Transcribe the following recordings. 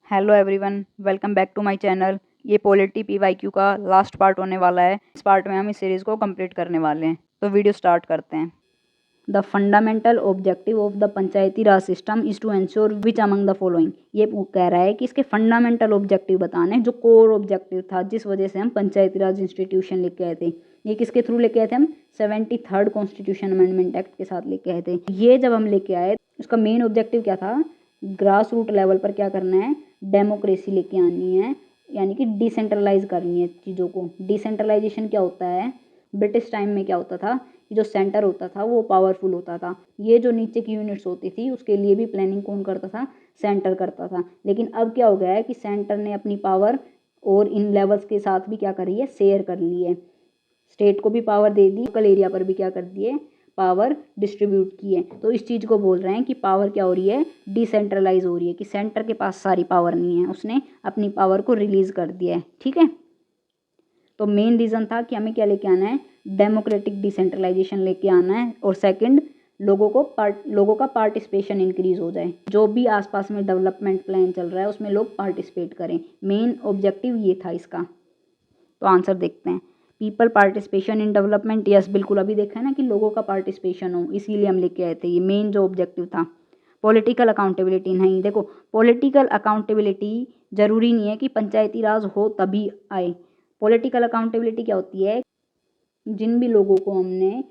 Hello everyone, welcome back to my channel. ये polity PYQ का last part होने वाला है। इस पार्ट में हम इस सीरीज़ को कंप्लीट करने वाले हैं, तो वीडियो स्टार्ट करते हैं। The fundamental objective of the Panchayati Raj system is to ensure which among the following. ये कह रहा है कि इसके फंडामेंटल ऑब्जेक्टिव बताने, जो कोर ऑब्जेक्टिव था जिस वजह से हम पंचायती राज इंस्टीट्यूशन लेके आए थे। ये किसके थ्रू लेके आए थे? हम 73rd कॉन्स्टिट्यूशन अमेंडमेंट एक्ट के साथ लेके आए थे। ये जब हम लेके आए, उसका मेन ऑब्जेक्टिव क्या था? ग्रास रूट लेवल पर क्या करना है? डेमोक्रेसी लेके आनी है, यानी कि डिसेंट्रलाइज करनी है चीज़ों को। डिसेंट्रलाइजेशन क्या होता है? ब्रिटिश टाइम में क्या होता था कि जो सेंटर होता था वो पावरफुल होता था। ये जो नीचे की यूनिट्स होती थी उसके लिए भी प्लानिंग कौन करता था? सेंटर करता था। लेकिन अब क्या हो गया है कि सेंटर ने अपनी पावर और इन लेवल्स के साथ भी क्या करी है? शेयर कर ली है। स्टेट को भी पावर दे दी, लोकल एरिया पर भी क्या कर दिए? पावर डिस्ट्रीब्यूट की है। तो इस चीज़ को बोल रहे हैं कि पावर क्या हो रही है? डिसेंट्रलाइज हो रही है, कि सेंटर के पास सारी पावर नहीं है, उसने अपनी पावर को रिलीज कर दिया है। ठीक है, तो मेन रीज़न था कि हमें क्या लेके आना है? डेमोक्रेटिक डिसेंट्रलाइजेशन लेके आना है। और सेकंड, लोगों का पार्टिसिपेशन इंक्रीज हो जाए। जो भी आसपास में डेवलपमेंट प्लान चल रहा है उसमें लोग पार्टिसिपेट करें। मेन ऑब्जेक्टिव ये था इसका। तो आंसर देखते हैं। People participation in development, yes बिल्कुल, अभी देखा है ना कि लोगों का पार्टिसिपेशन हो, इसीलिए हम लेके आए थे। ये मेन जो ऑब्जेक्टिव था। पॉलिटिकल अकाउंटेबिलिटी, नहीं, देखो पॉलिटिकल अकाउंटेबिलिटी जरूरी नहीं है कि पंचायती राज हो तभी आए। पॉलिटिकल अकाउंटेबिलिटी क्या होती है? जिन भी लोगों को हमने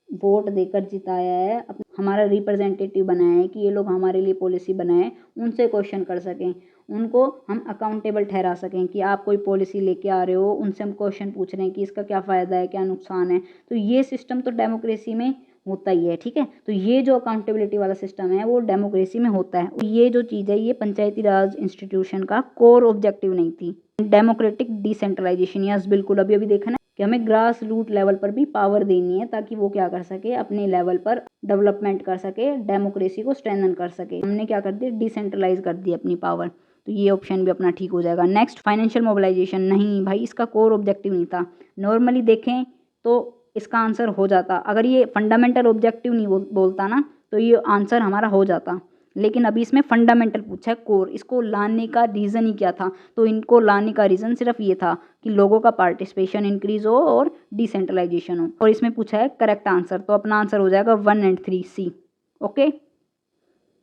वोट देकर जिताया है, हमारा रिप्रेजेंटेटिव बनाया है, कि ये लोग हमारे लिए पॉलिसी बनाए, उनसे क्वेश्चन कर सकें, उनको हम अकाउंटेबल ठहरा सकें कि आप कोई पॉलिसी लेके आ रहे हो, उनसे हम क्वेश्चन पूछ रहे हैं कि इसका क्या फ़ायदा है, क्या नुकसान है। तो ये सिस्टम तो डेमोक्रेसी में होता ही है। ठीक है, तो ये जो अकाउंटेबिलिटी वाला सिस्टम है वो डेमोक्रेसी में होता है। ये जो चीज़ है ये पंचायती राज इंस्टीट्यूशन का कोर ऑब्जेक्टिव नहीं थी। डेमोक्रेटिक डिसेंट्रलाइजेशन, यस बिल्कुल, अभी अभी देखा ना कि हमें ग्रास रूट लेवल पर भी पावर देनी है, ताकि वो क्या कर सके? अपने लेवल पर डेवलपमेंट कर सके, डेमोक्रेसी को स्ट्रेंथन कर सके। हमने क्या कर दिया? डिसेंट्रलाइज कर दी अपनी पावर। तो ये ऑप्शन भी अपना ठीक हो जाएगा। नेक्स्ट, फाइनेंशियल मोबिलाइजेशन, नहीं भाई, इसका कोर ऑब्जेक्टिव नहीं था। नॉर्मली देखें तो इसका आंसर हो जाता, अगर ये फंडामेंटल ऑब्जेक्टिव नहीं बोलता ना तो ये आंसर हमारा हो जाता। लेकिन अभी इसमें फंडामेंटल पूछा है, कोर। इसको लाने का रीज़न ही क्या था? तो इनको लाने का रीज़न सिर्फ ये था कि लोगों का पार्टिसिपेशन इंक्रीज हो और डिसेंट्रलाइजेशन हो। और इसमें पूछा है करेक्ट आंसर, तो अपना आंसर हो जाएगा 1 और 3 C. Okay,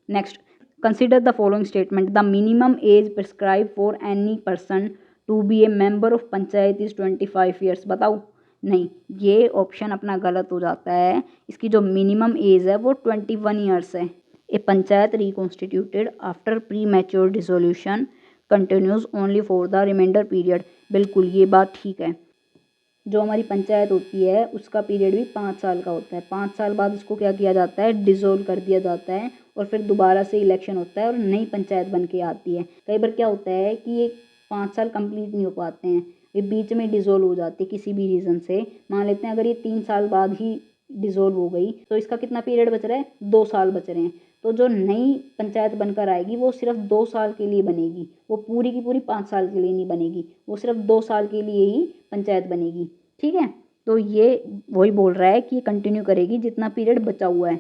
next, consider the following statement. The minimum age prescribe for any person to be a member of panchayat is 25 years. बताओ, नहीं, ये ऑप्शन अपना गलत हो जाता है। इसकी जो मिनिमम एज है वो 21 ईयर्स है। A panchayat reconstituted after premature dissolution continues only for the remainder period. बिल्कुल, ये बात ठीक है। जो हमारी पंचायत होती है उसका पीरियड भी 5 साल का होता है। 5 साल बाद उसको क्या किया जाता है? डिसोल्व कर दिया जाता है, और फिर दोबारा से इलेक्शन होता है और नई पंचायत बन के आती है। कई बार क्या होता है कि ये 5 साल कंप्लीट नहीं हो पाते हैं, ये बीच में डिसोल्व हो जाती है किसी भी रीज़न से। मान लेते हैं अगर ये 3 साल बाद ही डिसोल्व हो गई, तो इसका कितना पीरियड बच रहा है? 2 साल बच रहे हैं। तो जो नई पंचायत बनकर आएगी वो सिर्फ 2 साल के लिए बनेगी, वो पूरी की पूरी 5 साल के लिए नहीं बनेगी, वो सिर्फ 2 साल के लिए ही पंचायत बनेगी। ठीक है, तो ये वही बोल रहा है कि ये कंटिन्यू करेगी जितना पीरियड बचा हुआ है।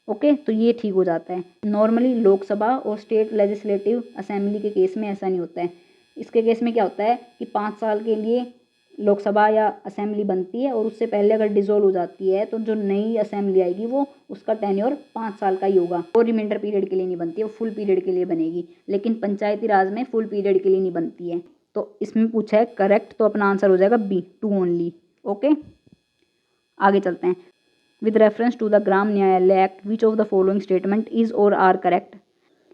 ओके, तो ये ठीक हो जाता है। नॉर्मली लोकसभा और स्टेट लेजिस्लेटिव असेंबली के केस में ऐसा नहीं होता है। इसके केस में क्या होता है कि 5 साल के लिए लोकसभा या असेंबली बनती है, और उससे पहले अगर डिसॉल्व हो जाती है तो जो नई असेंबली आएगी वो उसका टेन्योर 5 साल का ही होगा। वो रिमाइंडर पीरियड के लिए नहीं बनती है, वो फुल पीरियड के लिए बनेगी। लेकिन पंचायती राज में फुल पीरियड के लिए नहीं बनती है। तो इसमें पूछा है करेक्ट, तो अपना आंसर हो जाएगा बी, 2 ओनली। ओके, आगे चलते हैं। With reference to the Gram Nyayalaya act which of the following statement is और are correct?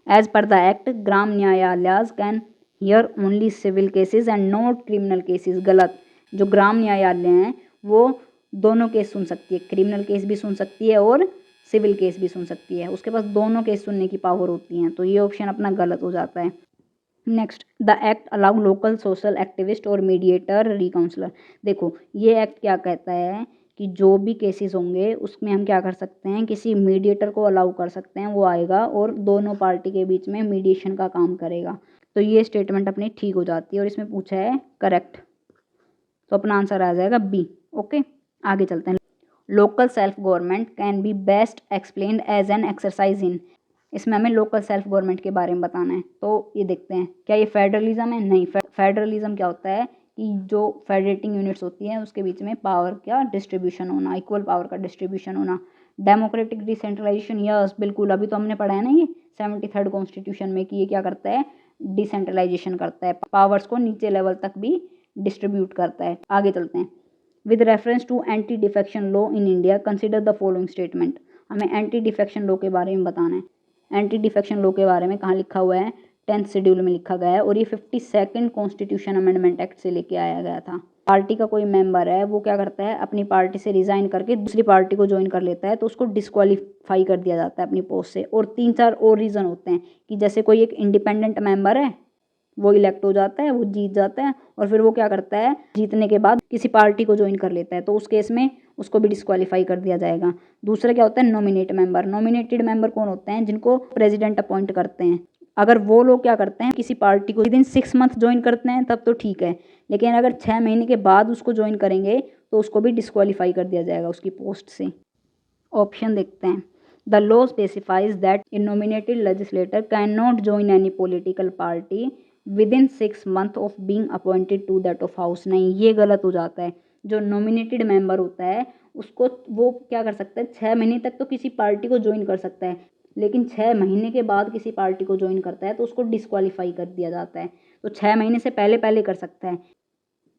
As per the act Gram Nyayalaya can hear only civil cases and not criminal cases. गलत। जो ग्राम न्यायालय हैं वो दोनों केस सुन सकती है, क्रिमिनल केस भी सुन सकती है और सिविल केस भी सुन सकती है। उसके पास दोनों केस सुनने की पावर होती हैं। तो ये ऑप्शन अपना गलत हो जाता है। Next, the act allow local social activist और मीडिएटर रिकाउंसलर। देखो, ये एक्ट क्या कहता है कि जो भी केसेस होंगे उसमें हम क्या कर सकते हैं? किसी मीडिएटर को अलाउ कर सकते हैं, वो आएगा और दोनों पार्टी के बीच में मीडिएशन का काम करेगा। तो ये स्टेटमेंट अपनी ठीक हो जाती है, और इसमें पूछा है करेक्ट, तो अपना आंसर आ जाएगा बी। ओके, आगे चलते हैं। Local self government can be best explained as an exercise in. इसमें हमें लोकल सेल्फ गवर्नमेंट के बारे में बताना है। तो ये देखते हैं, क्या ये फेडरलिज्म है? नहीं। फेडरलिज्म क्या होता है कि जो फेडरेटिंग यूनिट्स होती हैं उसके बीच में पावर का डिस्ट्रीब्यूशन होना, इक्वल पावर का डिस्ट्रीब्यूशन होना। डेमोक्रेटिक डिसेंट्रलाइजेशन, यस बिल्कुल, अभी तो हमने पढ़ा है ना ये 73rd कॉन्स्टिट्यूशन में कि ये क्या करता है, डिसेंट्रलाइजेशन करता है, पावर्स को नीचे लेवल तक भी डिस्ट्रीब्यूट करता है। आगे चलते हैं। With reference to anti defection law in India consider the following statement. हमें एंटी डिफेक्शन लॉ के बारे में बताना है। एंटी डिफेक्शन लॉ के बारे में कहाँ लिखा हुआ है? 10th शेड्यूल में लिखा गया है और ये 52nd कॉन्स्टिट्यूशन अमेंडमेंट एक्ट से लेके आया गया था। पार्टी का कोई मेंबर है वो क्या करता है, अपनी पार्टी से रिजाइन करके दूसरी पार्टी को ज्वाइन कर लेता है तो उसको डिस्क्वालीफाई कर दिया जाता है अपनी पोस्ट से। और 3-4 और रीज़न होते हैं कि जैसे कोई एक इंडिपेंडेंट मेंबर है, वो इलेक्ट हो जाता है, वो जीत जाता है और फिर वो क्या करता है, जीतने के बाद किसी पार्टी को ज्वाइन कर लेता है तो उस केस में उसको भी डिस्क्वालीफाई कर दिया जाएगा। दूसरा क्या होता है, नॉमिनेट मेंबर। नॉमिनेटेड मेंबर कौन होते हैं? जिनको प्रेसिडेंट अपॉइंट करते हैं। अगर वो लोग क्या करते हैं, किसी पार्टी को विदिन 6 मंथ ज्वाइन करते हैं तब तो ठीक है, लेकिन अगर 6 महीने के बाद उसको ज्वाइन करेंगे तो उसको भी डिस्क्वालीफाई कर दिया जाएगा उसकी पोस्ट से। ऑप्शन देखते हैं। The law specifies that a nominated legislator can not join any political party within 6 month of being appointed to that of house. नहीं, ये गलत हो जाता है। जो नॉमिनेटेड मेंबर होता है उसको वो क्या कर सकता है, 6 महीने तक तो किसी पार्टी को ज्वाइन कर सकता है, लेकिन 6 महीने के बाद किसी पार्टी को ज्वाइन करता है तो उसको डिस्क्वालीफाई कर दिया जाता है। तो 6 महीने से पहले पहले कर सकता है।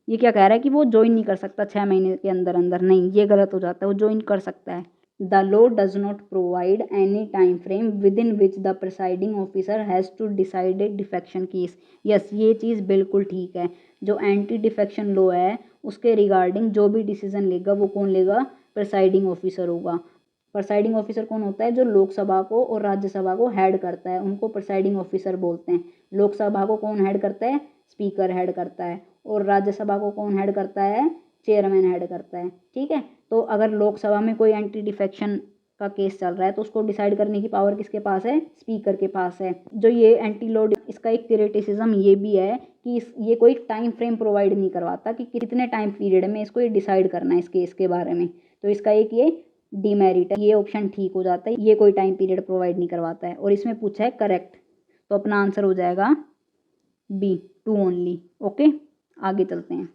ये क्या कह रहा है कि वो ज्वाइन नहीं कर सकता 6 महीने के अंदर अंदर? नहीं, ये गलत हो जाता है, वो ज्वाइन कर सकता है। The law does not provide any time frame within which the presiding officer has to decide a defection case. Yes, ये चीज़ बिल्कुल ठीक है। जो एंटी डिफेक्शन लॉ है उसके रिगार्डिंग जो भी डिसीजन लेगा वो कौन लेगा? प्रिसाइडिंग ऑफिसर होगा। प्रिसाइडिंग ऑफिसर कौन होता है? जो लोकसभा को और राज्यसभा को हेड करता है, उनको प्रिसाइडिंग ऑफिसर बोलते हैं। लोकसभा को कौन हेड करता है? स्पीकर हेड करता है। और राज्यसभा को कौन हेड करता है? चेयरमैन हेड करता है। ठीक है, तो अगर लोकसभा में कोई एंटी डिफेक्शन का केस चल रहा है तो उसको डिसाइड करने की पावर किसके पास है? स्पीकर के पास है। जो ये एंटी लॉ, इसका एक क्रिटिसिज्म ये भी है कि ये कोई टाइम फ्रेम प्रोवाइड नहीं करवाता कि कितने टाइम पीरियड में इसको ये डिसाइड करना है इस केस के बारे में। तो इसका एक ये डीमेरिट है। ये ऑप्शन ठीक हो जाता है, ये कोई टाइम पीरियड प्रोवाइड नहीं करवाता है। और इसमें पूछा है करेक्ट, तो अपना आंसर हो जाएगा बी, 2 ओनली। ओके, आगे चलते हैं।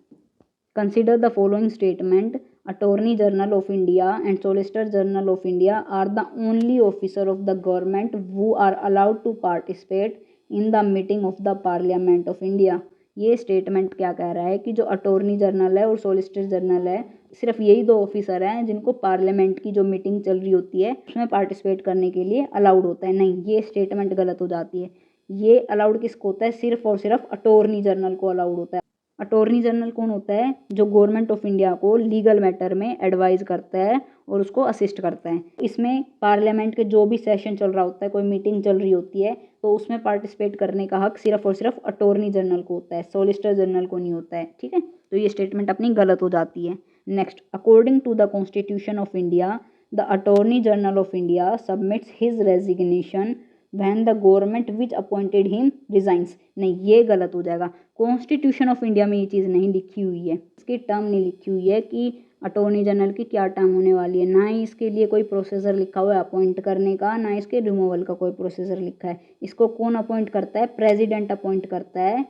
Consider the following statement. Attorney general of India and solicitor general of India are the only officer of the government who are allowed to participate in the meeting of the parliament of India. ये statement क्या कह रहा है कि जो attorney general है और solicitor general है, सिर्फ यही 2 ऑफिसर हैं जिनको पार्लियामेंट की जो मीटिंग चल रही होती है उसमें पार्टिसिपेट करने के लिए अलाउड होता है। नहीं, ये स्टेटमेंट गलत हो जाती है। ये अलाउड किसको होता है? सिर्फ और सिर्फ अटॉर्नी जनरल को अलाउड होता है। अटॉर्नी जनरल कौन होता है? जो गवर्नमेंट ऑफ इंडिया को लीगल मैटर में एडवाइस करता है और उसको असिस्ट करता है। इसमें पार्लियामेंट के जो भी सेशन चल रहा होता है, कोई मीटिंग चल रही होती है, तो उसमें पार्टिसिपेट करने का हक सिर्फ और सिर्फ अटॉर्नी जनरल को होता है, सोलिसिटर जनरल को नहीं होता है। ठीक है, तो ये स्टेटमेंट अपनी गलत हो जाती है। Next, according to the constitution of India the attorney general of India submits his resignation when the government which appointed him resigns. नहीं, ये गलत हो जाएगा। कॉन्स्टिट्यूशन ऑफ इंडिया में ये चीज़ नहीं लिखी हुई है, इसकी टर्म नहीं लिखी हुई है कि अटॉर्नी जनरल की क्या टर्म होने वाली है। ना ही इसके लिए कोई प्रोसीजर लिखा हुआ है अपॉइंट करने का, ना इसके रिमूवल का कोई प्रोसीजर लिखा है। इसको कौन अपॉइंट करता है? प्रेसिडेंट अपॉइंट करता है।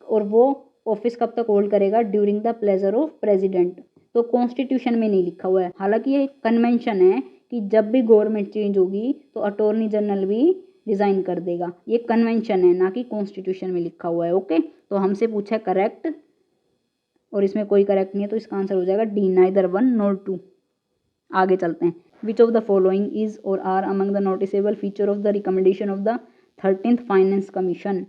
और वो ऑफिस कब तक होल्ड करेगा? During the pleasure of president. तो कॉन्स्टिट्यूशन में नहीं लिखा हुआ है। हालांकि ये कन्वेंशन है कि जब भी गवर्नमेंट चेंज होगी तो अटॉर्नी जनरल भी रिजाइन कर देगा। ये कन्वेंशन है, ना कि कॉन्स्टिट्यूशन में लिखा हुआ है। ओके, तो हमसे पूछा है करेक्ट और इसमें कोई करेक्ट नहीं है, तो इसका आंसर हो जाएगा डी, नाइदर 1 नॉर 2। आगे चलते हैं। Which of the following is और are among the noticeable feature of the recommendation of the 13th finance commission.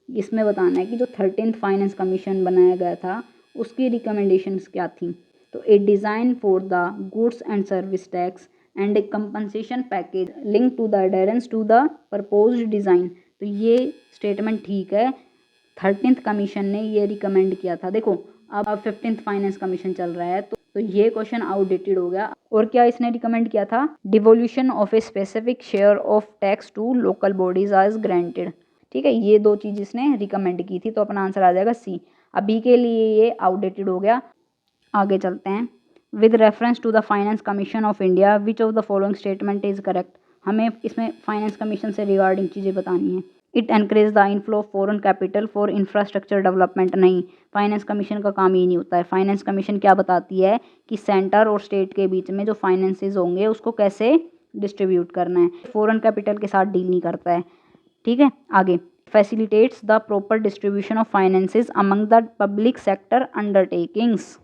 इसमें बताना है कि जो 13th फाइनेंस कमीशन बनाया गया था उसकी रिकमेंडेशंस क्या थी। तो a design for the goods and service tax and a compensation package link to the adherence to the proposed design. तो ये स्टेटमेंट ठीक है, 13th कमीशन ने ये रिकमेंड किया था। देखो अब 15th फाइनेंस कमीशन चल रहा है तो ये क्वेश्चन आउटडेटेड हो गया। और क्या इसने रिकमेंड किया था? Devolution of a specific share of tax to local bodies as granted. ठीक है, ये 2 चीज़ इसने रिकमेंड की थी, तो अपना आंसर आ जाएगा सी। अभी के लिए ये आउटडेटेड हो गया। आगे चलते हैं। With reference to the finance commission of India which of the following statement is correct. हमें इसमें फाइनेंस कमीशन से रिगार्डिंग चीज़ें बतानी है। It encourage the inflow of foreign capital for infrastructure development. नहीं, फाइनेंस कमीशन का काम ही नहीं होता है। फाइनेंस कमीशन क्या बताती है कि सेंटर और स्टेट के बीच में जो फाइनेंसेस होंगे उसको कैसे डिस्ट्रीब्यूट करना है। फॉरेन कैपिटल के साथ डील नहीं करता है। ठीक है, आगे facilitates the proper distribution of finances among the public sector undertakings.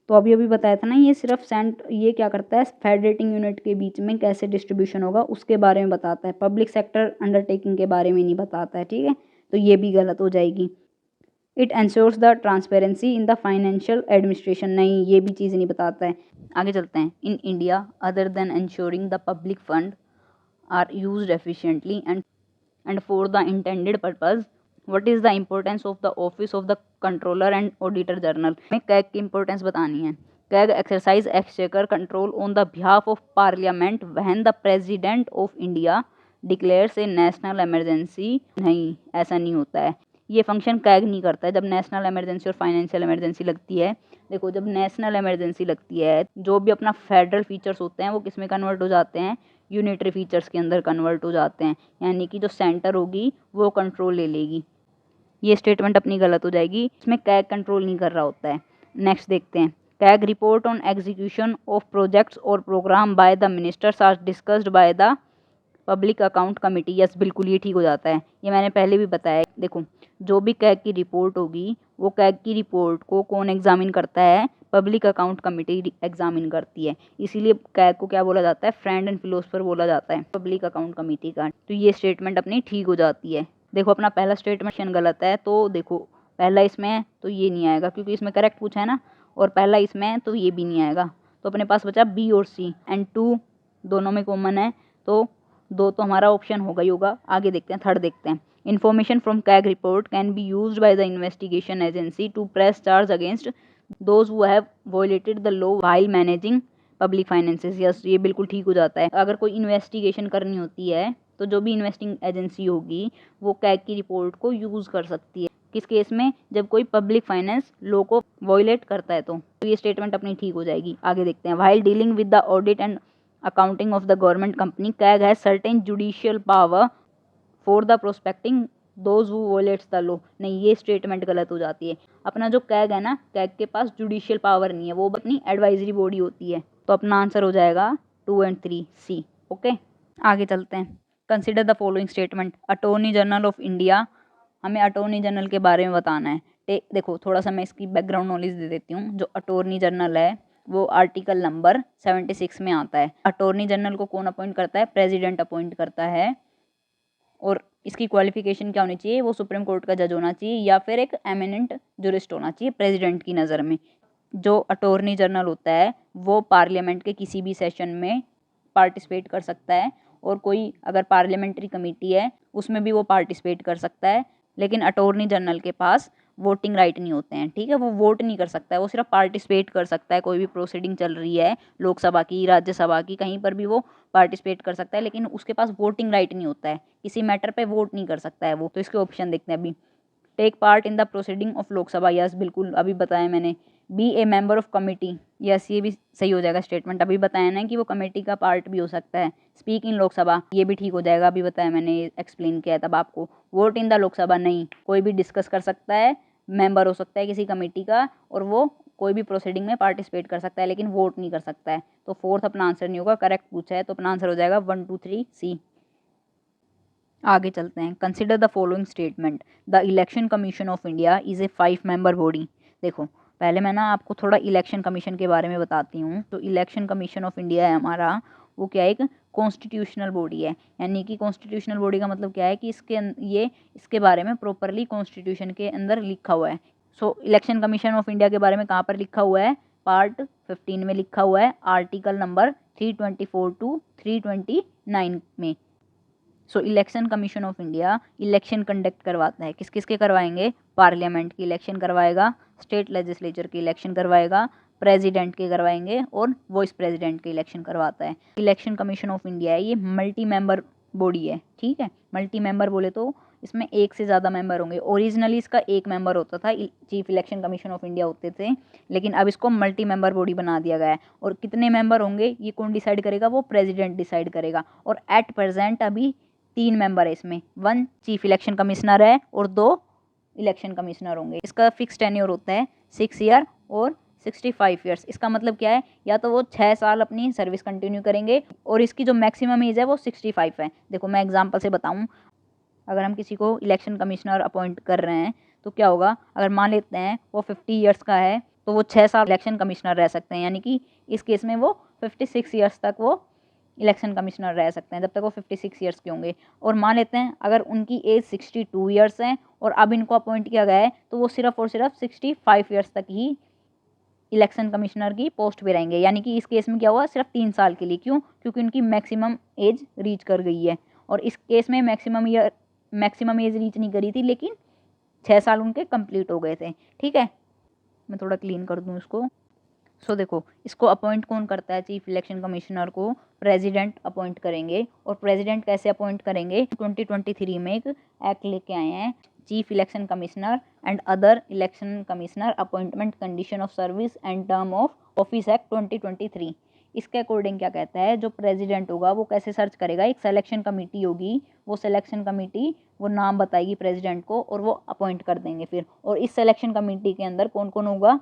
तो अभी बताया था ना, ये सिर्फ ये क्या करता है, फेडरेटिंग यूनिट के बीच में कैसे डिस्ट्रीब्यूशन होगा उसके बारे में बताता है, पब्लिक सेक्टर अंडरटेकिंग के बारे में नहीं बताता है। ठीक है, तो ये भी गलत हो जाएगी। It ensures the transparency in the financial administration. नहीं, ये भी चीज़ नहीं बताता है। आगे चलते हैं। In India other than ensuring the public fund are used efficiently and for the intended purpose, what is the importance of the office of the controller and auditor general। में कैग की इंपॉर्टेंस बतानी है। CAG exercise exchequer control on the behalf of parliament when the president of India declares A national emergency. नहीं, ऐसा नहीं होता है। ये फंक्शन कैग नहीं करता है जब नेशनल इमरजेंसी और फाइनेंशियल इमरजेंसी लगती है। देखो, जब नेशनल इमरजेंसी लगती है, जो भी अपना फेडरल फीचर्स होते हैं वो किस में कन्वर्ट हो जाते हैं, यूनिटरी फीचर्स के अंदर कन्वर्ट हो जाते हैं। यानी कि जो सेंटर होगी वो कंट्रोल ले लेगी। ये स्टेटमेंट अपनी गलत हो जाएगी, इसमें कैग कंट्रोल नहीं कर रहा होता है। नेक्स्ट देखते हैं। CAG report on execution of projects और programme by the ministers are discussed by the public account committee. Yes, बिल्कुल ये ठीक हो जाता है। ये मैंने पहले भी बताया। देखो, जो भी कैग की रिपोर्ट होगी वो कैग की रिपोर्ट को कौन एग्जामिन करता है, पब्लिक अकाउंट कमेटी एग्जामिन करती है। इसीलिए कैग को क्या बोला जाता है, फ्रेंड एंड फिलोसफर बोला जाता है पब्लिक अकाउंट कमेटी का। तो ये स्टेटमेंट अपनी ठीक हो जाती है। देखो, अपना पहला स्टेटमेंट गलत है, तो देखो पहला इसमें है तो ये नहीं आएगा क्योंकि इसमें करेक्ट पूछा है ना, और पहला इसमें है तो ये भी नहीं आएगा। तो अपने पास बचा बी और सी, एंड टू दोनों में कॉमन है, तो दो तो हमारा ऑप्शन होगा ही होगा। आगे देखते हैं, थर्ड देखते हैं। Information from CAG report can be used by the investigation agency to press charge against those who have violated the law while managing public finances. Yes, ये बिल्कुल ठीक हो जाता है। अगर कोई इन्वेस्टिगेशन करनी होती है तो जो भी इन्वेस्टिंग एजेंसी होगी वो कैग की रिपोर्ट को यूज़ कर सकती है। किस केस में, जब कोई पब्लिक फाइनेंस लॉ को वायलेट करता है तो ये स्टेटमेंट अपनी ठीक हो जाएगी। आगे देखते हैं। While dealing with the audit and accounting of the government company, CAG has certain judicial power for the prospecting those who violates the law। नहीं, ये स्टेटमेंट गलत हो जाती है। अपना जो कैग है ना, कैग के पास जुडिशियल पावर नहीं है, वो अपनी एडवाइजरी बॉडी होती है। तो अपना आंसर हो जाएगा 2 और 3 सी। ओके, आगे चलते हैं। Consider the following statement. Attorney general of India, हमें अटॉर्नी जनरल के बारे में बताना है। देखो, थोड़ा सा मैं इसकी बैकग्राउंड नॉलेज दे देती हूँ। जो अटॉर्नी जनरल है वो आर्टिकल नंबर 76 में आता है। अटॉर्नी जनरल को कौन अपॉइंट करता है, प्रेसिडेंट अपॉइंट करता है। और इसकी क्वालिफिकेशन क्या होनी चाहिए, वो सुप्रीम कोर्ट का जज होना चाहिए या फिर एक एमिनेंट जुरिस्ट होना चाहिए प्रेसिडेंट की नज़र में। जो अटॉर्नी जनरल होता है वो पार्लियामेंट के किसी भी सेशन में पार्टिसिपेट कर सकता है, और कोई अगर पार्लियामेंट्री कमेटी है उसमें भी वो पार्टिसिपेट कर सकता है। लेकिन अटॉर्नी जनरल के पास वोटिंग राइट नहीं होते हैं। ठीक है, वो वोट नहीं कर सकता है, वो सिर्फ पार्टिसिपेट कर सकता है। कोई भी प्रोसीडिंग चल रही है, लोकसभा की, राज्यसभा की, कहीं पर भी वो पार्टिसिपेट कर सकता है, लेकिन उसके पास वोटिंग राइट नहीं होता है। किसी मैटर पे वोट नहीं कर सकता है वो। तो इसके ऑप्शन देखते हैं अभी। Take part in the proceeding of Lok Sabha. Yes, बिल्कुल अभी बताया मैंने। Be a member of committee. Yes, ये भी सही हो जाएगा स्टेटमेंट। अभी बताया ना कि वो कमेटी का पार्ट भी हो सकता है। स्पीक इन लोकसभा, ये भी ठीक हो जाएगा। अभी बताया मैंने, एक्सप्लेन किया है तब आपको। वोट इन द लोकसभा, नहीं, कोई भी डिस्कस कर सकता है, मेंबर हो सकता है किसी कमेटी का, और वो कोई भी प्रोसीडिंग में पार्टिसिपेट कर सकता है लेकिन वोट नहीं कर सकता है। तो फोर्थ अपना आंसर नहीं होगा, करेक्ट पूछा है, तो अपना आंसर हो जाएगा 1 2 3 सी। आगे चलते हैं। Consider the following statement. The election commission of India is a 5 member body. देखो, पहले मैं ना आपको थोड़ा इलेक्शन कमीशन के बारे में बताती हूँ। तो इलेक्शन कमीशन ऑफ इंडिया है हमारा, वो क्या है, एक कॉन्स्टिट्यूशनल बॉडी है। यानी कि कॉन्स्टिट्यूशनल बॉडी का मतलब क्या है कि इसके बारे में प्रॉपरली कॉन्स्टिट्यूशन के अंदर लिखा हुआ है। सो इलेक्शन कमीशन ऑफ इंडिया के बारे में कहाँ पर लिखा हुआ है, पार्ट 15 में लिखा हुआ है, आर्टिकल नंबर 324 टू 329 में। So election commission of India election conduct करवाता है। किस किस के करवाएंगे, पार्लियामेंट की इलेक्शन करवाएगा, स्टेट लेजिस्लेचर की इलेक्शन करवाएगा, प्रेसिडेंट के करवाएंगे, और वाइस प्रेसिडेंट के इलेक्शन करवाता है। इलेक्शन कमीशन ऑफ इंडिया है, ये मल्टी मेंबर बॉडी है। ठीक है, मल्टी मेंबर बोले तो इसमें एक से ज़्यादा मेंबर होंगे। ओरिजिनली इसका एक मेंबर होता था, chief election commission of India होते थे, लेकिन अब इसको मल्टी मेंबर बॉडी बना दिया गया है। और कितने मेंबर होंगे ये कौन डिसाइड करेगा? वो प्रेसिडेंट डिसाइड करेगा। और एट प्रेजेंट अभी 3 मेंबर है इसमें, 1 चीफ इलेक्शन कमिश्नर है और 2 इलेक्शन कमिश्नर होंगे। इसका फिक्स टेन्योर होता है 6 ईयर और 65 ईयर्स। इसका मतलब क्या है? या तो वो 6 साल अपनी सर्विस कंटिन्यू करेंगे और इसकी जो मैक्सिमम एज है वो 65 है। देखो मैं एग्जांपल से बताऊं, अगर हम किसी को इलेक्शन कमिश्नर अपॉइंट कर रहे हैं तो क्या होगा? अगर मान लेते हैं वो 50 ईयर्स का है तो वो 6 साल इलेक्शन कमिश्नर रह सकते हैं, यानी कि इस केस में वो 56 ईयर्स तक वो इलेक्शन कमिश्नर रह सकते हैं, जब तक वो 56 ईयर्स के होंगे। और मान लेते हैं अगर उनकी एज 62 ईयर्स है और अब इनको अपॉइंट किया गया है तो वो सिर्फ और सिर्फ 65 ईयर्स तक ही इलेक्शन कमिश्नर की पोस्ट पे रहेंगे। यानी कि इस केस में क्या हुआ? सिर्फ 3 साल के लिए। क्यों? क्योंकि उनकी मैक्सिमम एज रीच कर गई है। और इस केस में मैक्सिमम एज रीच नहीं करी थी, लेकिन 6 साल उनके कंप्लीट हो गए थे। ठीक है, मैं थोड़ा क्लीन कर दूँ इसको। सो देखो, इसको अपॉइंट कौन करता है? चीफ इलेक्शन कमिश्नर को प्रेसिडेंट अपॉइंट करेंगे। और प्रेसिडेंट कैसे अपॉइंट करेंगे? 2023 में एक एक्ट लेके आए हैं, chief election commissioner and other election commissioner appointment condition of service and term of office act 2023। इसके अकॉर्डिंग क्या कहता है? जो प्रेसिडेंट होगा वो कैसे सर्च करेगा? एक सिलेक्शन कमेटी होगी, वो सिलेक्शन कमेटी वो नाम बताएगी प्रेसिडेंट को और वो अपॉइंट कर देंगे फिर। और इस सिलेक्शन कमेटी के अंदर कौन कौन होगा?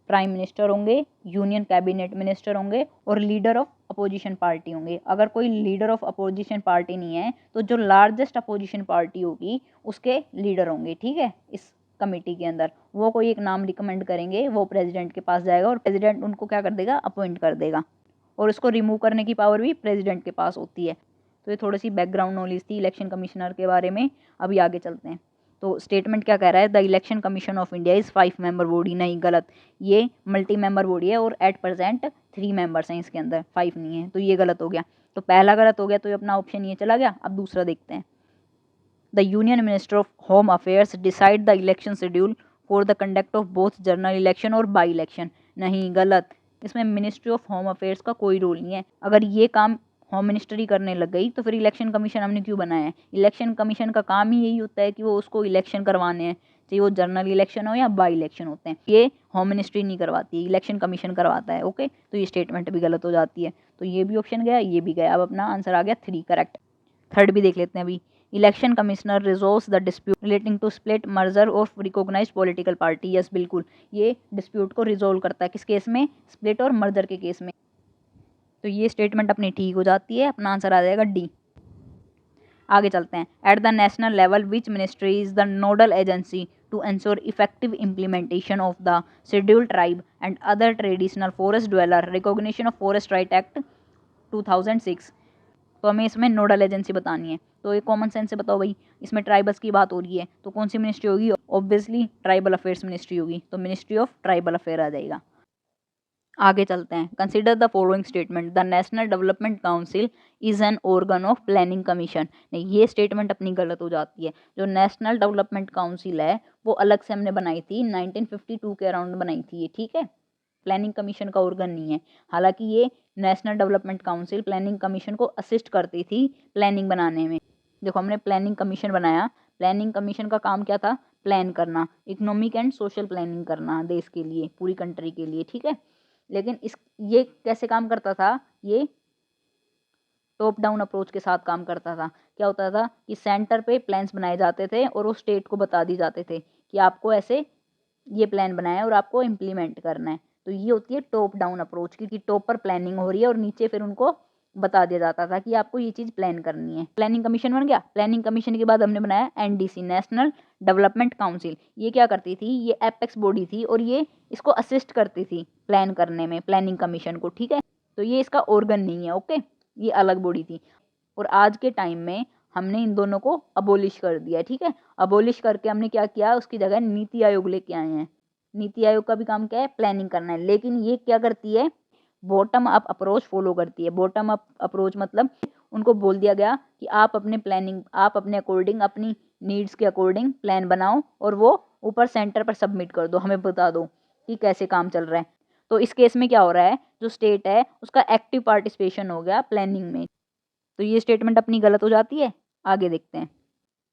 प्राइम मिनिस्टर होंगे, यूनियन कैबिनेट मिनिस्टर होंगे और लीडर ऑफ अपोजिशन पार्टी होंगे। अगर कोई लीडर ऑफ अपोजिशन पार्टी नहीं है तो जो लार्जेस्ट अपोजिशन पार्टी होगी उसके लीडर होंगे। ठीक है, इस कमेटी के अंदर वो कोई एक नाम रिकमेंड करेंगे, वो प्रेसिडेंट के पास जाएगा और प्रेसिडेंट उनको क्या कर देगा? अपॉइंट कर देगा। और उसको रिमूव करने की पावर भी प्रेसिडेंट के पास होती है। तो ये थोड़ी सी बैकग्राउंड नॉलेज थी इलेक्शन कमिश्नर के बारे में। अभी आगे चलते हैं। तो स्टेटमेंट क्या कह रहा है? The election commission of India is 5 member body. नहीं, गलत, ये मल्टी मेंबर बॉडी है और एट प्रेजेंट 3 मेंबर्स हैं इसके अंदर, 5 नहीं है, तो ये गलत हो गया। तो पहला गलत हो गया तो ये अपना ऑप्शन ये चला गया। अब दूसरा देखते हैं। The union minister of home affairs decide the election schedule for the conduct of both general election और बाई इलेक्शन। नहीं, गलत, इसमें मिनिस्ट्री ऑफ होम अफेयर्स का कोई रोल नहीं है। अगर ये काम होम मिनिस्ट्री करने लग गई तो फिर इलेक्शन कमीशन हमने क्यों बनाया है? इलेक्शन कमीशन का काम ही यही होता है कि वो उसको इलेक्शन करवाने हैं, चाहे वो जनरल इलेक्शन हो या बाई इलेक्शन होते हैं। ये होम मिनिस्ट्री नहीं करवाती, इलेक्शन कमीशन करवाता है। ओके, तो ये स्टेटमेंट भी गलत हो जाती है। तो ये भी ऑप्शन गया, ये भी गया। अब अपना आंसर आ गया 3 करेक्ट। थर्ड भी देख लेते हैं अभी। Election commissioner resolves the dispute relating to split merger of recognised political party. Yes, बिल्कुल, ये डिस्प्यूट को रिजोल्व करता है। किस केस में? स्प्लिट और मर्जर के केस में। तो ये स्टेटमेंट अपनी ठीक हो जाती है, अपना आंसर आ जाएगा डी। आगे चलते हैं। At the national level which ministry is the nodal agency to ensure effective implementation of the scheduled tribe and other traditional forest dweller recognition of forest right act 2006। तो हमें इसमें नोडल एजेंसी बतानी है। तो ये कॉमन सेंस से बताओ भाई, इसमें ट्राइबल्स की बात हो रही है तो कौन सी मिनिस्ट्री होगी? ऑब्वियसली ट्राइबल अफेयर्स मिनिस्ट्री होगी, तो मिनिस्ट्री ऑफ ट्राइबल अफेयर आ जाएगा। आगे चलते हैं। Consider the following statement. The national development council is an organ of planning commission. नहीं, ये स्टेटमेंट अपनी गलत हो जाती है। जो नेशनल डेवलपमेंट काउंसिल है वो अलग से हमने बनाई थी, 1952 के अराउंड बनाई थी ये। ठीक है, प्लानिंग कमीशन का ऑर्गन नहीं है। हालांकि ये national development council planning commission को असिस्ट करती थी प्लानिंग बनाने में। देखो, हमने प्लानिंग कमीशन बनाया। प्लानिंग कमीशन का काम क्या था? प्लान करना, इकोनॉमिक एंड सोशल प्लानिंग करना देश के लिए, पूरी कंट्री के लिए। ठीक है, लेकिन ये कैसे काम करता था? ये टॉप डाउन अप्रोच के साथ काम करता था। क्या होता था कि सेंटर पे प्लान्स बनाए जाते थे और वो स्टेट को बता दी जाते थे कि आपको ऐसे ये प्लान बनाया है और आपको इम्प्लीमेंट करना है। तो ये होती है टॉप डाउन अप्रोच की, टॉप पर प्लानिंग हो रही है और नीचे फिर उनको बता दिया जाता था कि आपको ये चीज़ प्लान करनी है। प्लानिंग कमीशन बन गया। प्लानिंग कमीशन के बाद हमने बनाया एनडीसी, नेशनल डेवलपमेंट काउंसिल। ये क्या करती थी? ये एपेक्स बॉडी थी और ये इसको असिस्ट करती थी प्लान करने में, प्लानिंग कमीशन को। ठीक है, तो ये इसका ऑर्गन नहीं है। ओके, ये अलग बॉडी थी। और आज के टाइम में हमने इन दोनों को अबोलिश कर दिया। ठीक है, अबोलिश करके हमने क्या किया? उसकी जगह नीति आयोग लेके आए हैं। नीति आयोग का भी काम क्या है? प्लानिंग करना है। लेकिन ये क्या करती है? बॉटम अप अप्रोच फॉलो करती है। बॉटम अप अप्रोच मतलब उनको बोल दिया गया कि आप अपने प्लानिंग, आप अपने अकॉर्डिंग, अपनी नीड्स के अकॉर्डिंग प्लान बनाओ और वो ऊपर सेंटर पर सबमिट कर दो, हमें बता दो कि कैसे काम चल रहा है। तो इस केस में क्या हो रहा है? जो स्टेट है उसका एक्टिव पार्टिसिपेशन हो गया प्लानिंग में। तो ये स्टेटमेंट अपनी गलत हो जाती है। आगे देखते हैं।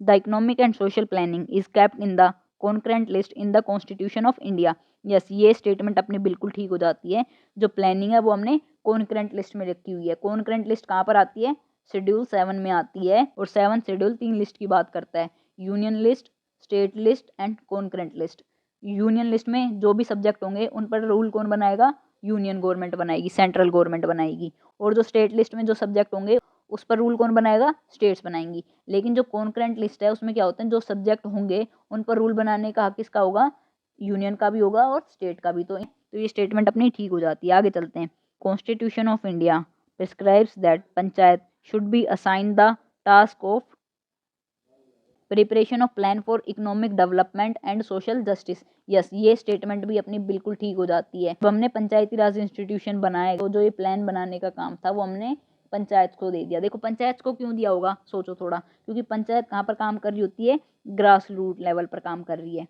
The economic and social planning is kept in the concurrent list in the constitution of India. Yes, ये स्टेटमेंट अपनी बिल्कुल ठीक हो जाती है। जो प्लानिंग है वो हमने कॉन्करेंट लिस्ट में रखी हुई है। कॉन्करेंट लिस्ट कहाँ पर आती है? शेड्यूल 7 में आती है। और 7 शेड्यूल 3 लिस्ट की बात करता है, union list, state list and concurrent list. Union list में जो भी सब्जेक्ट होंगे उन पर रूल कौन बनाएगा? यूनियन गवर्नमेंट बनाएगी, सेंट्रल गवर्नमेंट बनाएगी। और जो स्टेट लिस्ट में जो सब्जेक्ट होंगे उस पर रूल कौन बनाएगा? स्टेट्स बनाएंगी। लेकिन जो कॉन्करेंट लिस्ट है उसमें क्या होता है, जो सब्जेक्ट होंगे उन पर रूल बनाने का हक किसका होगा? यूनियन का भी होगा और स्टेट का भी। तो ये स्टेटमेंट अपनी ठीक हो जाती है। आगे चलते हैं। Constitution of India prescribes that panchayat should be assign the task of preparation of plan for economic development and social justice. Yes, ये स्टेटमेंट भी अपनी बिल्कुल ठीक हो जाती है। तो हमने पंचायती राज इंस्टीट्यूशन बनाए, तो जो ये प्लान बनाने का काम था वो हमने पंचायत को दे दिया। देखो पंचायत को क्यों दिया होगा, सोचो थोड़ा। क्योंकि पंचायत कहाँ पर काम कर रही होती है? ग्रास रूट लेवल पर काम कर रही है।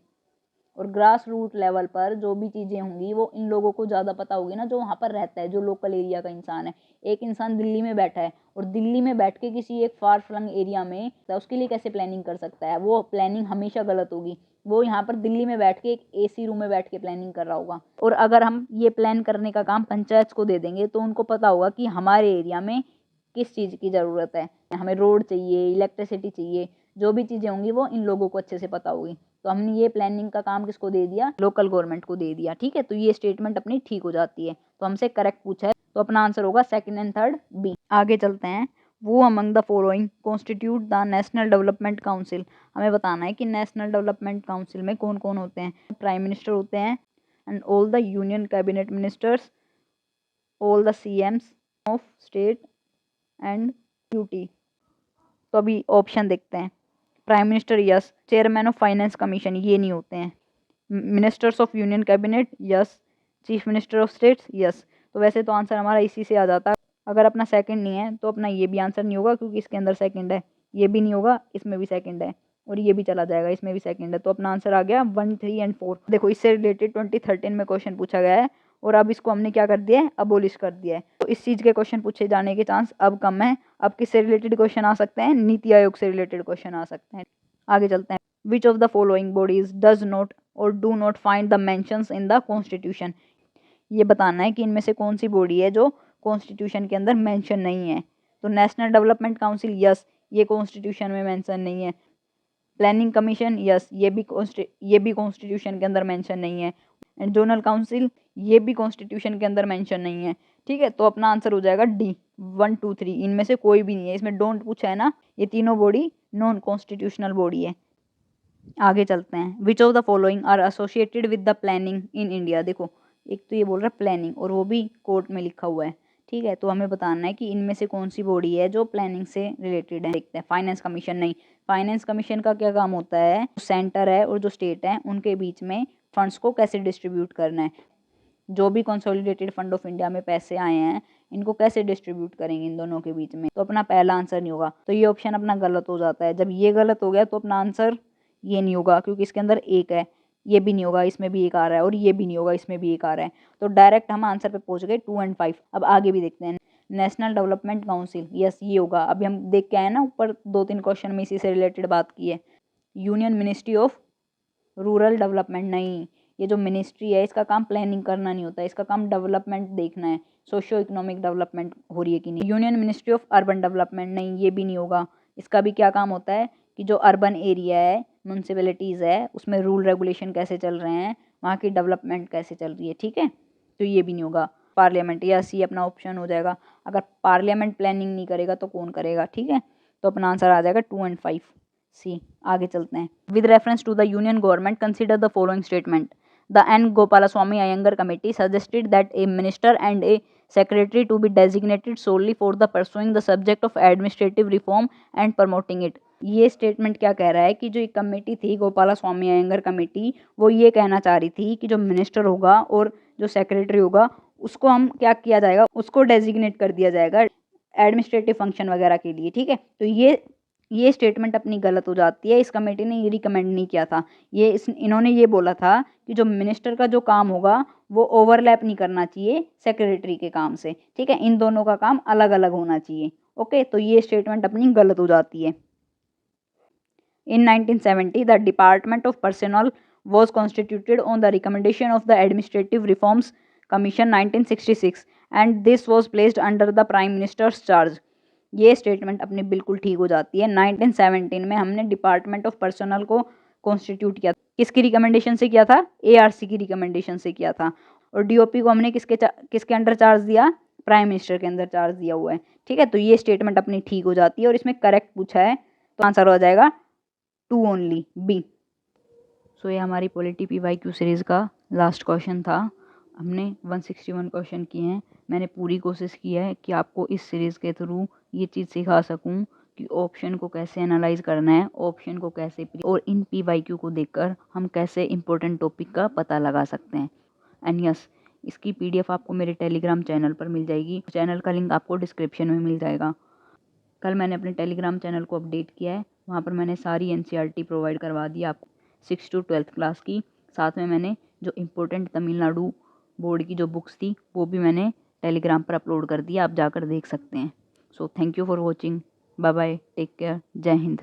और ग्रास रूट लेवल पर जो भी चीज़ें होंगी वो इन लोगों को ज़्यादा पता होगी ना, जो वहाँ पर रहता है, जो लोकल एरिया का इंसान है। एक इंसान दिल्ली में बैठा है और दिल्ली में बैठ के किसी एक फार फ्लंग एरिया में तो उसके लिए कैसे प्लानिंग कर सकता है? वो प्लानिंग हमेशा गलत होगी। वो यहाँ पर दिल्ली में बैठ के एक AC रूम में बैठ के प्लानिंग कर रहा होगा। और अगर हम ये प्लान करने का काम पंचायत को दे देंगे तो उनको पता होगा कि हमारे एरिया में किस चीज़ की ज़रूरत है, हमें रोड चाहिए, इलेक्ट्रिसिटी चाहिए, जो भी चीज़ें होंगी वो इन लोगों को अच्छे से पता होगी। तो हमने ये प्लानिंग का काम किसको दे दिया? लोकल गवर्नमेंट को दे दिया। ठीक है, तो ये स्टेटमेंट अपनी ठीक हो जाती है। तो हमसे करेक्ट पूछा है तो अपना आंसर होगा सेकंड एंड थर्ड बी। आगे चलते हैं। वो among the following constitute the national development council. हमें बताना है कि नेशनल डेवलपमेंट काउंसिल में कौन कौन होते हैं। प्राइम मिनिस्टर होते हैं and all the union cabinet ministers, all the CMs of state and duty. तो अभी ऑप्शन देखते हैं। Prime minister yes, chairman of finance commission ये नहीं होते हैं, ministers of union cabinet yes, chief minister of states yes. तो वैसे तो आंसर हमारा इसी से आ जाता है। अगर अपना सेकंड नहीं है तो अपना ये भी आंसर नहीं होगा, क्योंकि इसके अंदर सेकंड है। ये भी नहीं होगा, इसमें भी सेकंड है, और ये भी चला जाएगा, इसमें भी सेकंड है। तो अपना आंसर आ गया 1, 3 एंड 4। देखो इससे रिलेटेड 2013 में क्वेश्चन पूछा गया है और अब इसको हमने क्या कर दिया है? अबोलिश कर दिया है। तो इस चीज़ के क्वेश्चन पूछे जाने के चांस अब कम है। अब किससे रिलेटेड क्वेश्चन आ सकते हैं? नीति आयोग से रिलेटेड क्वेश्चन आ सकते हैं। आगे चलते हैं। Which of the following bodies does not और do not find the mentions in the constitution. ये बताना है कि इनमें से कौन सी बॉडी है जो कॉन्स्टिट्यूशन के अंदर मेंशन नहीं है। तो नेशनल डेवलपमेंट काउंसिल यस, ये कॉन्स्टिट्यूशन में मेंशन नहीं है। प्लानिंग कमीशन यस, ये भी कॉन्स्टिट्यूशन के अंदर मेंशन नहीं है। एंड जोनल काउंसिल ये भी कॉन्स्टिट्यूशन के अंदर मेंशन नहीं है। ठीक है, तो अपना आंसर हो जाएगा डी 1, 2, 3। इनमें से कोई भी नहीं है। इसमें डोंट पूछा है ना, ये तीनों बॉडी नॉन कॉन्स्टिट्यूशनल बॉडी है। आगे चलते हैं। Which of the following are associated with the planning in India. देखो एक तो ये बोल रहा है प्लानिंग और वो भी कोर्ट में लिखा हुआ है। ठीक है, तो हमें बताना है कि इनमें से कौन सी बॉडी है जो प्लानिंग से रिलेटेड है। देखते हैं। फाइनेंस कमीशन नहीं। फाइनेंस कमीशन का क्या काम होता है? सेंटर है और जो स्टेट है उनके बीच में फंड्स को कैसे डिस्ट्रीब्यूट करना है। जो भी कंसोलिडेटेड फंड ऑफ इंडिया में पैसे आए हैं इनको कैसे डिस्ट्रीब्यूट करेंगे इन दोनों के बीच में। तो अपना पहला आंसर नहीं होगा, तो ये ऑप्शन अपना गलत हो जाता है। जब ये गलत हो गया तो अपना आंसर ये नहीं होगा, क्योंकि इसके अंदर एक है। ये भी नहीं होगा, इसमें भी एक आ रहा है, और ये भी नहीं होगा, इसमें भी एक आ रहा है। तो डायरेक्ट हम आंसर पे पहुंच गए 2 एंड 5। अब आगे भी देखते हैं। नेशनल डेवलपमेंट काउंसिल यस, ये होगा। अभी हम देख के आए ना ऊपर 2-3 क्वेश्चन में इसी से रिलेटेड बात की है। Union ministry of rural development नहीं, ये जो मिनिस्ट्री है इसका काम प्लानिंग करना नहीं होता है, इसका काम डेवलपमेंट देखना है, सोशियो इकोनॉमिक डेवलपमेंट हो रही है कि नहीं। Union ministry of urban development नहीं, ये भी नहीं होगा। इसका भी क्या काम होता है कि जो अर्बन एरिया है, म्यूनसिपैलिटीज़ है, उसमें रूल रेगुलेशन कैसे चल रहे हैं, वहाँ की डेवलपमेंट कैसे चल रही है। ठीक है, तो ये भी नहीं होगा। पार्लियामेंट यस, ये अपना ऑप्शन हो जाएगा। अगर पार्लियामेंट प्लानिंग नहीं करेगा तो कौन करेगा। ठीक है, तो अपना आंसर आ जाएगा 2 एंड 5 सी। आगे चलते हैं। With reference to the union government consider the following statement. The N. Gopalaswamy Iyengar committee suggested that a minister and a secretary to be designated solely for the pursuing the subject of administrative reform and promoting it. ये statement क्या कह रहा है कि जो एक committee थी गोपाला स्वामी Iyengar committee, वो ये कहना चाह रही थी कि जो मिनिस्टर होगा और जो सेक्रेटरी होगा उसको हम क्या किया जाएगा, उसको डेजिग्नेट कर दिया जाएगा एडमिनिस्ट्रेटिव फंक्शन वगैरह के लिए। ठीक है, तो ये स्टेटमेंट अपनी गलत हो जाती है। इस कमेटी ने ये रिकमेंड नहीं किया था। इन्होंने ये बोला था कि जो मिनिस्टर का जो काम होगा वो ओवरलैप नहीं करना चाहिए सेक्रेटरी के काम से। ठीक है, इन दोनों का काम अलग अलग होना चाहिए। ओके, तो ये स्टेटमेंट अपनी गलत हो जाती है। In 1970, the Department of Personnel was constituted on the recommendation of the Administrative Reforms Commission 1966 and this was placed under the Prime Minister's charge. ये स्टेटमेंट अपनी बिल्कुल ठीक हो जाती है। 1917 में हमने डिपार्टमेंट ऑफ पर्सनल को कॉन्स्टिट्यूट किया। किसकी रिकमेंडेशन से किया था? ARC की रिकमेंडेशन से किया था। और DOP को हमने किसके अंडर चार्ज दिया? प्राइम मिनिस्टर के अंदर चार्ज दिया हुआ है। ठीक है, तो ये स्टेटमेंट अपनी ठीक हो जाती है और इसमें करेक्ट पूछा है तो आंसर हो जाएगा 2 ओनली, बी। सो ये हमारी पॉलिटी PYQ सीरीज़ का लास्ट क्वेश्चन था। हमने 161 क्वेश्चन किए हैं। मैंने पूरी कोशिश की है कि आपको इस सीरीज़ के थ्रू ये चीज़ सिखा सकूं कि ऑप्शन को कैसे एनालाइज करना है, ऑप्शन को कैसे और इन PYQ को देखकर हम कैसे इंपॉर्टेंट टॉपिक का पता लगा सकते हैं। एंड यस, इसकी PDF आपको मेरे टेलीग्राम चैनल पर मिल जाएगी। चैनल का लिंक आपको डिस्क्रिप्शन में मिल जाएगा। कल मैंने अपने टेलीग्राम चैनल को अपडेट किया है, वहाँ पर मैंने सारी NCERT प्रोवाइड करवा दी आपको 6 to 12th क्लास की। साथ में मैंने जो इम्पोर्टेंट तमिलनाडु बोर्ड की जो बुक्स थी वो भी मैंने टेलीग्राम पर अपलोड कर दी, आप जाकर देख सकते हैं। So thank you for watching, bye bye, take care, Jai Hind.